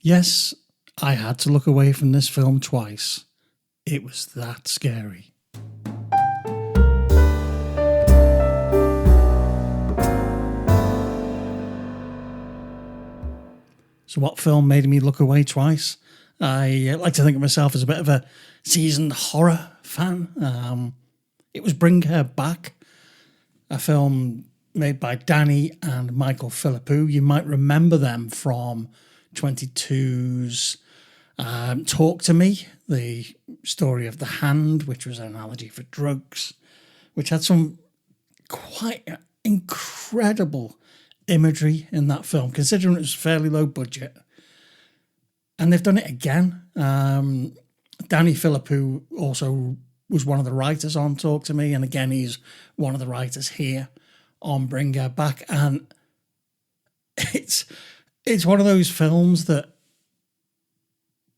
Yes, I had to look away from this film twice. It was that scary. So what film made me look away twice? I like to think of myself as a bit of a seasoned horror fan. It was Bring Her Back, a film made by Danny and Michael Philippou. You might remember them from 22's Talk to Me, the story of the hand, which was an analogy for drugs, which had some quite incredible imagery in that film, considering it was fairly low budget. And they've done it again. Danny Philippou also was one of the writers on Talk to Me, and again, he's one of the writers here on Bring Her Back. And it's one of those films that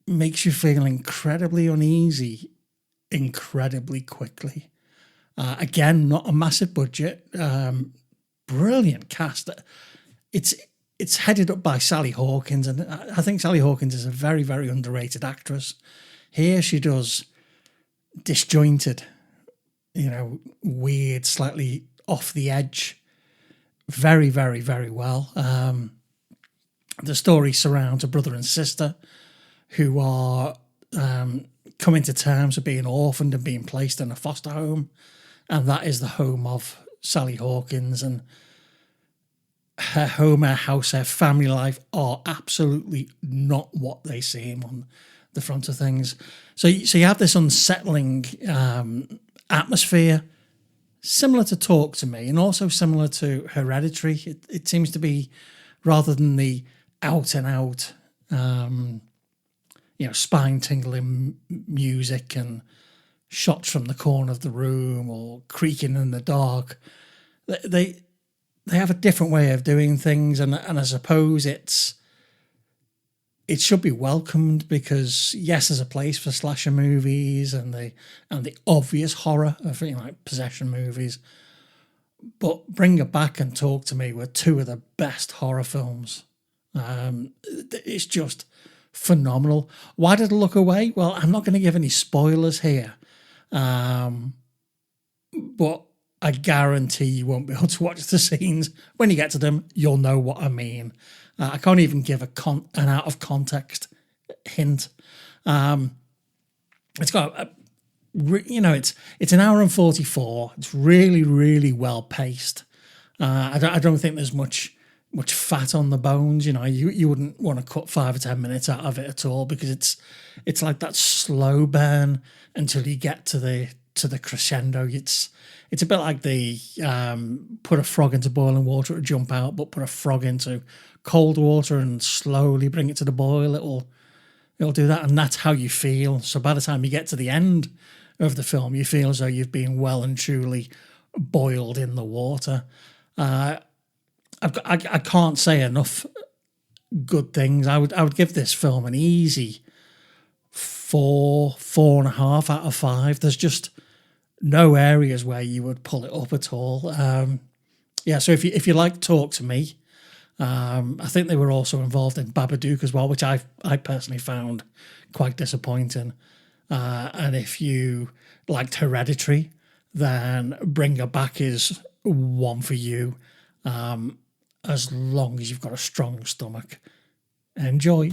makes you feel incredibly uneasy incredibly quickly. Again, not a massive budget, brilliant cast. It's headed up by Sally Hawkins, and I think Sally Hawkins is a very, very underrated actress. Here she does disjointed, weird, slightly off the edge, very, very, very well. The story surrounds a brother and sister who are coming to terms with being orphaned and being placed in a foster home, and that is the home of Sally Hawkins. And her home, her house, her family life are absolutely not what they seem on the front of things. So you have this unsettling atmosphere, similar to Talk to Me, and also similar to Hereditary. It seems to be, rather than the out and out, spine-tingling music and shots from the corner of the room or creaking in the dark, they have a different way of doing things, and I suppose it should be welcomed because yes, there's a place for slasher movies and the obvious horror of like possession movies, but Bring It Back and Talk to Me were two of the best horror films. It's just phenomenal. Why did I look away? Well, I'm not going to give any spoilers here, but I guarantee you won't be able to watch the scenes. When you get to them, you'll know what I mean. I can't even give an out of context hint. It's got, it's an hour and 44. It's really, really well paced. I don't think there's much fat on the bones. You wouldn't want to cut 5 or 10 minutes out of it at all, because it's like that slow burn until you get to the crescendo. It's a bit like the put a frog into boiling water to jump out, but put a frog into cold water and slowly bring it to the boil. It'll do that, and that's how you feel. So by the time you get to the end of the film, you feel as though you've been well and truly boiled in the water. I can't say enough good things. I would give this film an easy 4.5 out of 5. There's just no areas where you would pull it up at all. So if you like Talk to Me, I think they were also involved in Babadook as well, which I personally found quite disappointing. And if you liked Hereditary, then Bring Her Back is one for you, as long as you've got a strong stomach. Enjoy.